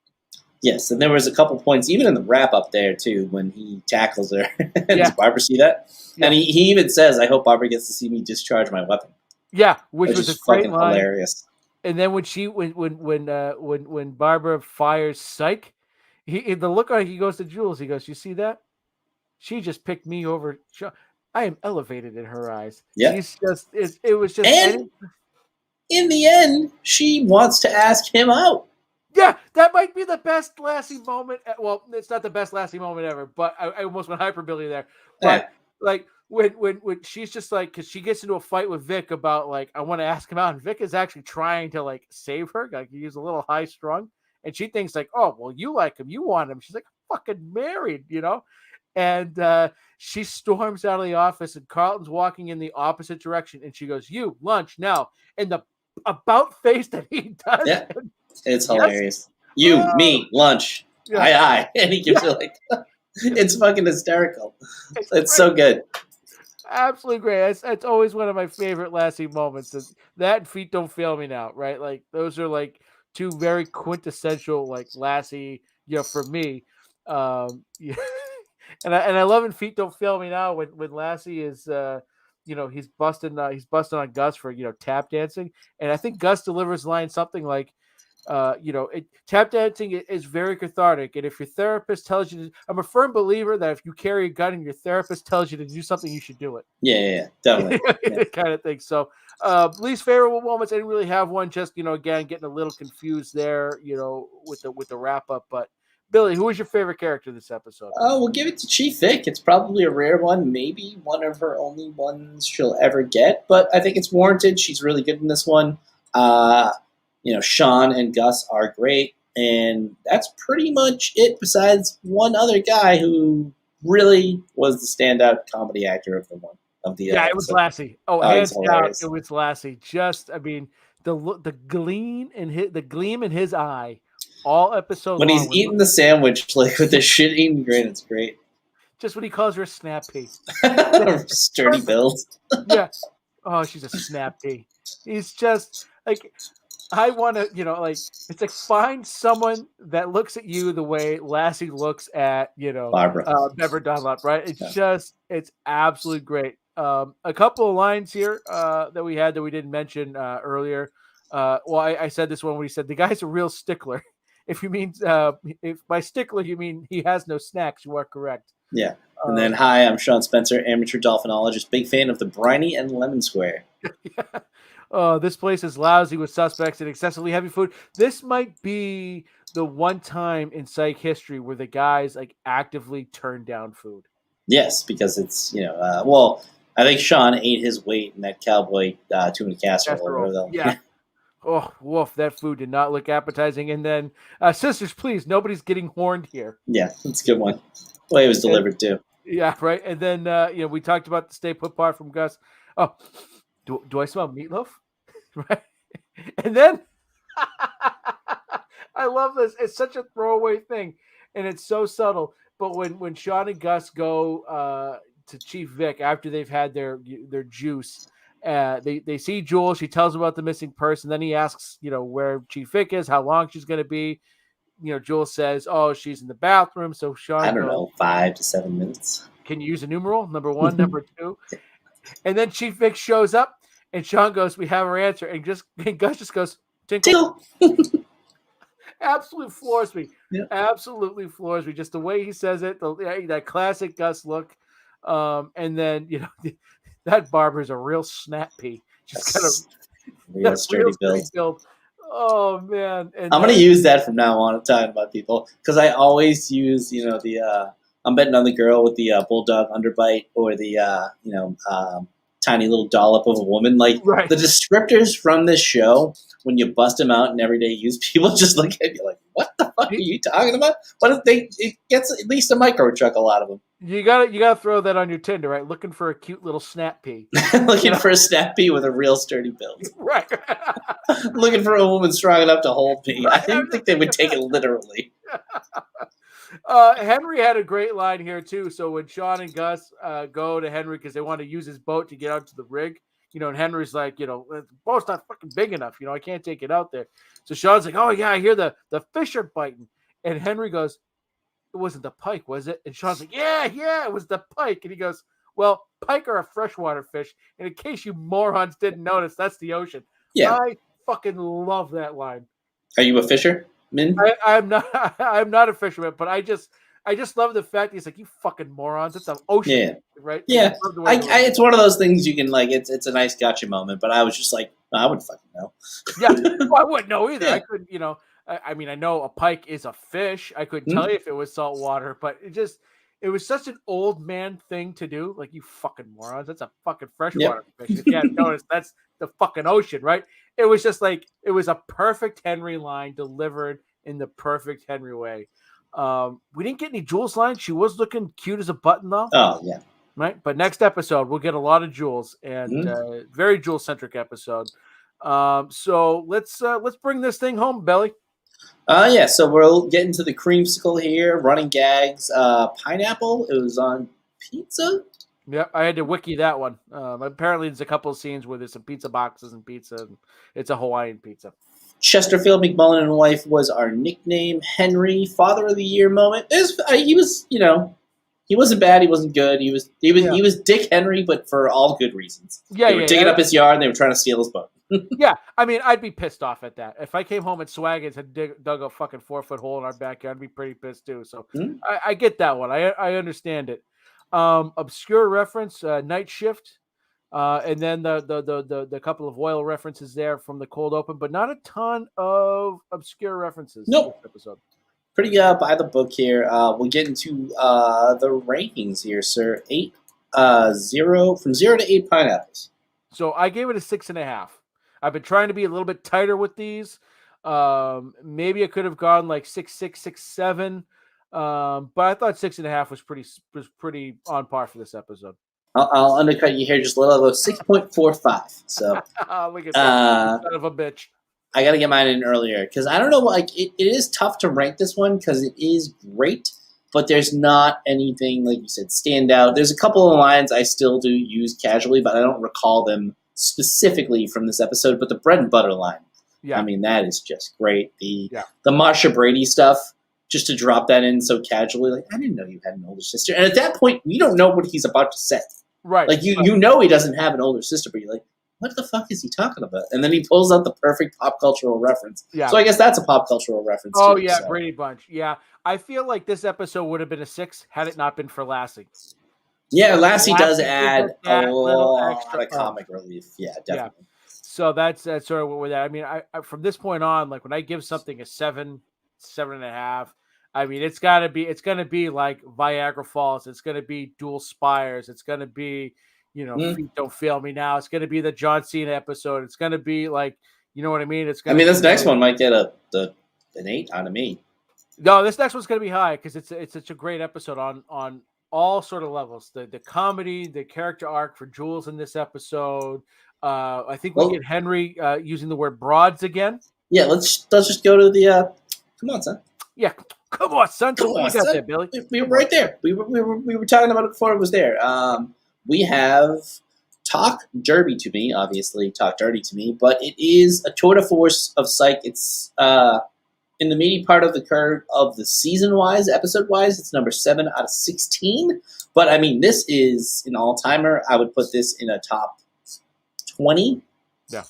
Yes, and there was a couple points, even in the wrap-up there, too, when he tackles her. Does Barbara see that? Yeah. And he even says, I hope Barbara gets to see me discharge my weapon. Yeah, which was a great line. Hilarious. And then when Barbara fires Psych, the look on he goes to Jules, he goes, you see that? She just picked me over. I am elevated in her eyes. Yeah. It was just... And in the end, she wants to ask him out. Yeah, that might be the best Lassie moment. Well, it's not the best Lassie moment ever, but I almost went hyperbole there. But when she's just because she gets into a fight with Vick about I want to ask him out, and Vick is actually trying to save her. He's a little high strung, and she thinks oh well, you like him, you want him. She's fucking married, And she storms out of the office, and Carlton's walking in the opposite direction. And she goes, "You, lunch now." And the about face that he does. Yeah, it's hilarious. You, me, lunch. Yeah. Aye. And he gives her like, it's fucking hysterical. It's so good. Absolutely great. That's always one of my favorite Lassie moments. That and Feet Don't Fail Me Now, right? Like those are like two very quintessential like Lassie, for me. Yeah. And I love in Feet Don't Fail Me Now when Lassie is he's busting on Gus for tap dancing, and I think Gus delivers line something like tap dancing is very cathartic, and if your therapist tells you I'm a firm believer that if you carry a gun and your therapist tells you to do something, you should do it. Yeah, definitely. Kind of thing. So least favorable moments, I didn't really have one, just again getting a little confused there with the wrap up. But Billy, who was your favorite character this episode? We'll give it to Chief Vick. It's probably a rare one, maybe one of her only ones she'll ever get, but I think it's warranted. She's really good in this one. Sean and Gus are great, and that's pretty much it, besides one other guy who really was the standout comedy actor of the it was Lassie. Hands down, it was Lassie. Just, I mean, the gleam in his eye all episode when he's eating the sandwich, like with the shit-eating grin, it's great. Just when he calls her a snap pea. Sturdy build. Yeah. Oh, she's a snap pea. He's just like, I want to, it's like find someone that looks at you the way Lassie looks at, Barbara. Bever Dunlop, right? It's absolutely great. A couple of lines here that we had that we didn't mention earlier. I said this one when he said, "The guy's a real stickler." If you mean, if by stickler you mean he has no snacks, you are correct. Yeah. And then, hi, I'm Sean Spencer, amateur dolphinologist, big fan of the briny and lemon square. Yeah. This place is lousy with suspects and excessively heavy food. This might be the one time in Psych history where the guys like actively turn down food. Yes, because it's, I think Sean ate his weight in that cowboy tuna casserole. Yeah. Oh, woof, that food did not look appetizing. And then, sisters, please, nobody's getting horned here. Yeah, that's a good one. The way it was delivered, too. Yeah, right. And then, we talked about the stay put part from Gus. Oh, do I smell meatloaf? Right. And then, I love this. It's such a throwaway thing, and it's so subtle. But when Sean and Gus go to Chief Vick after they've had their juice, they see Jewel. She tells him about the missing person. Then he asks, where Chief Vick is, how long she's going to be. Jewel says, "Oh, she's in the bathroom." So Sean, I don't know, 5 to 7 minutes. Can you use a numeral? Number 1, number 2, and then Chief Vick shows up, and Sean goes, "We have our answer," and Gus just goes, "Tinkle." Absolutely floors me. Yeah. Absolutely floors me. Just the way he says it, that classic Gus look. And then, that barber's a real snap pea. Just kind of real sturdy build. Oh, man. And I'm going to use that from now on. I'm talking about people because I always use, I'm betting on the girl with the bulldog underbite or the, tiny little dollop of a woman. Like right. The descriptors from this show, when you bust them out in everyday use, people just look at you like, "What the fuck are you talking about?" It gets at least a micro chuckle out of them. You gotta throw that on your Tinder, right? Looking for a cute little snap pea. Looking for a snap pea with a real sturdy build. Right. Looking for a woman strong enough to hold me. I didn't think they would take it literally. Henry had a great line here too. So when Sean and Gus go to Henry because they want to use his boat to get out to the rig, and Henry's like, the boat's not fucking big enough. I can't take it out there. So Sean's like, "Oh yeah, I hear the fish are biting." And Henry goes, "It wasn't the pike, was it?" And Sean's like, yeah, it was the pike. And he goes, "Well, pike are a freshwater fish. And in case you morons didn't notice, that's the ocean." Yeah. I fucking love that line. Are you a fisherman? I'm not. I'm not a fisherman, but I just love the fact that he's like, "You fucking morons! It's an ocean." Yeah. Right? Yeah. It's one of those things you can like. It's a nice gotcha moment, but I was just like, I wouldn't fucking know. Yeah, well, I wouldn't know either. Yeah. I couldn't. I mean, I know a pike is a fish. I couldn't tell you if it was salt water, but it was such an old man thing to do. Like, "You fucking morons! That's a fucking freshwater fish." If you haven't noticed, that's the fucking ocean, right? It was just like it was a perfect Henry line delivered in the perfect Henry way. We didn't get any Jules lines. She was looking cute as a button, though. Oh, yeah. Right. But next episode, we'll get a lot of Jules, and very Jules-centric episode. So let's bring this thing home, Belly. Yeah, so we'll get into the creamsicle here, running gags, pineapple. It was on pizza. Yep, I had to wiki that one. Apparently, there's a couple of scenes where there's some pizza boxes and pizza. And it's a Hawaiian pizza. Chesterfield McMullen and wife was our nickname. Henry, Father of the Year moment. He was, he wasn't bad. He wasn't good. He was Dick Henry, but for all good reasons. Yeah, they were digging up his yard and they were trying to steal his boat. Yeah, I mean, I'd be pissed off at that. If I came home and Swaggins had dug a fucking 4-foot hole in our backyard, I'd be pretty pissed too. So I get that one. I understand it. Obscure reference, Night Shift, and then the couple of oil references there from the cold open, but not a ton of obscure references. Nope. This episode. Pretty by the book here. We'll get into the rankings here, sir. 0 to 8 pineapples. So I gave it a 6.5. I've been trying to be a little bit tighter with these. Maybe I could have gone like 6.6, 6.7. But I thought 6.5 was pretty on par for this episode. I'll undercut you here just a little. I'll go 6.45. So look at that son of a bitch. I got to get mine in earlier because I don't know. Like it is tough to rank this one because it is great, but there's not anything like you said stand out. There's a couple of lines I still do use casually, but I don't recall them specifically from this episode. But the bread and butter line, I mean that is just great. The Marsha Brady stuff. Just to drop that in so casually, like, I didn't know you had an older sister. And at that point, we don't know what he's about to say. Right. Like, you know he doesn't have an older sister, but you're like, what the fuck is he talking about? And then he pulls out the perfect pop cultural reference. Yeah. So I guess that's a pop cultural reference, too. Yeah, so. Brady Bunch. Yeah. I feel like this episode would have been a 6 had it not been for Lassie. Yeah, Lassie does add a lot of comic relief. Yeah, definitely. Yeah. So that's sort of what we're at. I mean, I from this point on, like, when I give something a 7, 7.5, I mean, it's going to be like Viagra Falls. It's going to be Dual Spires. It's going to be, Feet Don't Fail Me Now. It's going to be the John Cena episode. It's going to be like, you know what I mean? It's going. This next one might get an 8 out of me. No, this next one's going to be high because it's such a great episode on all sort of levels. The comedy, the character arc for Jules in this episode. I think we get Henry using the word broads again. Yeah, let's just go to the. Come on, son. Yeah. Come on, son. Come on, son. There, Billy. We were right there. We were talking about it before it was there. We have Talk Derby to Me, obviously Talk Dirty to Me, but it is a tour de force of Psych. It's in the meaty part of the curve of the season-wise, episode-wise. It's number 7 out of 16. But, I mean, this is an all-timer. I would put this in a top 20. Yeah.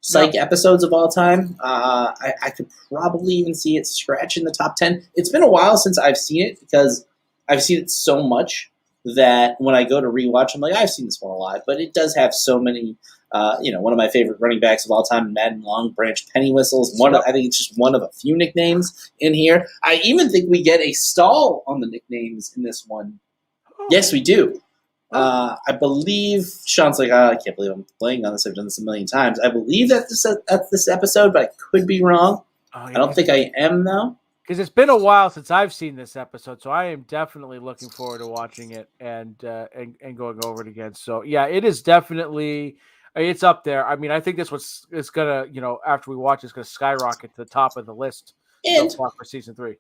Psych episodes of all time. I could probably even see it scratch in the top 10. It's been a while since I've seen it because I've seen it so much that when I go to rewatch, I'm like, I've seen this one a lot. But it does have so many, one of my favorite running backs of all time, Madden Long Branch Penny Whistles. I think it's just one of a few nicknames in here. I even think we get a stall on the nicknames in this one. Oh. Yes, we do. I believe Sean's like, I can't believe I'm playing on this. I've done this a million times. I believe that's this episode, but I could be wrong. I don't think I am, though. Because it's been a while since I've seen this episode, so I am definitely looking forward to watching it and going over it again. So, yeah, it is definitely it's up there. I mean, I think this was is going to, after we watch, it's going to skyrocket to the top of the list so far for season 3.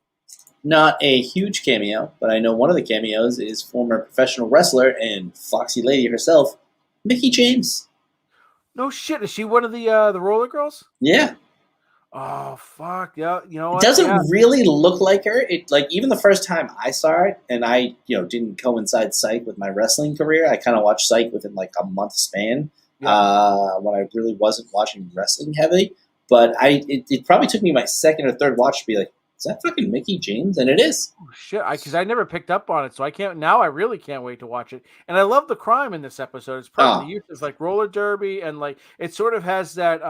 Not a huge cameo, but I know one of the cameos is former professional wrestler and foxy lady herself, Mickie James. No shit, is she one of the roller girls? Yeah. Oh fuck yeah! You know what? It doesn't really look like her. It even the first time I saw it, and I didn't coincide Psych with my wrestling career. I kind of watched Psych within like a month span when I really wasn't watching wrestling heavy. But it probably took me my second or third watch to be like, is that fucking Mickie James? And it is. Oh, shit, because I never picked up on it, so I can't. Now I really can't wait to watch it. And I love the crime in this episode. It's probably the use of like roller derby, and like it sort of has that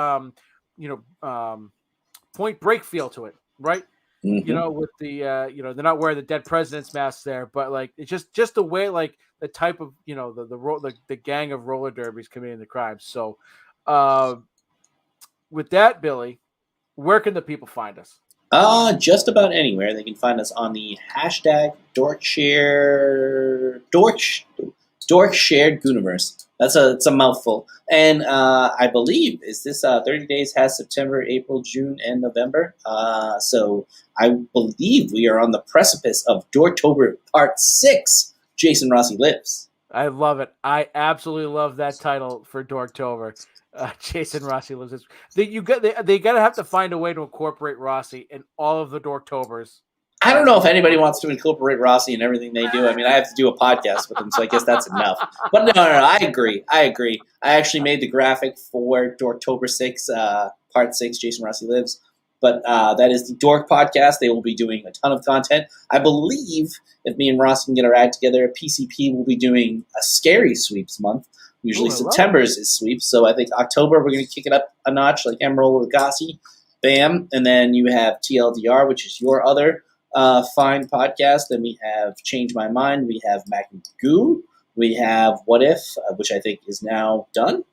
Point Break feel to it, right? Mm-hmm. With the they're not wearing the dead president's mask there, but like it's just the way, like the type of the gang of roller derbies committing the crimes. So, with that, Billy, where can the people find us? Just about anywhere. They can find us on the hashtag DorkSharedGooniverse. It's a mouthful. And I believe, is this 30 Days has September, April, June, and November. So I believe we are on the precipice of Dorktober Part 6, Jason Rossi Lives. I love it. I absolutely love that title for Dorktober. Jason Rossi Lives. They gotta have to find a way to incorporate Rossi in all of the Dorktobers. I don't know if anybody wants to incorporate Rossi in everything they do. I mean, I have to do a podcast with him, so I guess that's enough. But no, I agree. I actually made the graphic for Dorktober 6, Part 6, Jason Rossi Lives. But that is the Dork Podcast. They will be doing a ton of content. I believe if me and Ross can get our act together, PCP will be doing a Scary Sweeps month. Usually September's is Sweeps. So I think October we're going to kick it up a notch like Emerald Lagasse. Bam. And then you have TLDR, which is your other fine podcast. Then we have Change My Mind. We have Mac and Goo. We have What If, which I think is now done.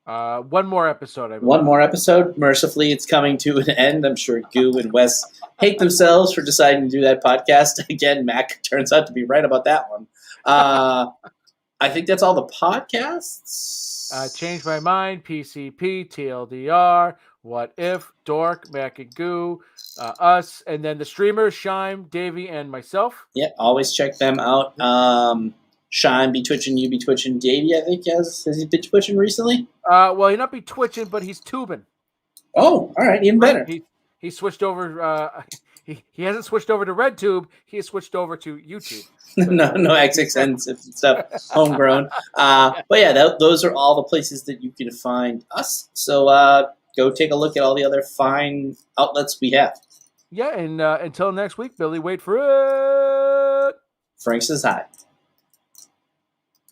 One more episode, I believe. One more episode. Mercifully, it's coming to an end. I'm sure Goo and Wes hate themselves for deciding to do that podcast. Again, Mac turns out to be right about that one. I think that's all the podcasts. Change My Mind, PCP, TLDR, What If, Dork, Mac and Goo, us, and then the streamers, Shime, Davey, and myself. Yeah, always check them out. Shime be twitching, you be twitching. Davey, I think, has he been twitching recently? Well, he not be twitching, but he's tubing. Oh, all right, even better. He switched over. He hasn't switched over to RedTube. He has switched over to YouTube. no XXN stuff, homegrown. But yeah, those are all the places that you can find us. So go take a look at all the other fine outlets we have. Yeah, and until next week, Billy, wait for it. Frank says hi.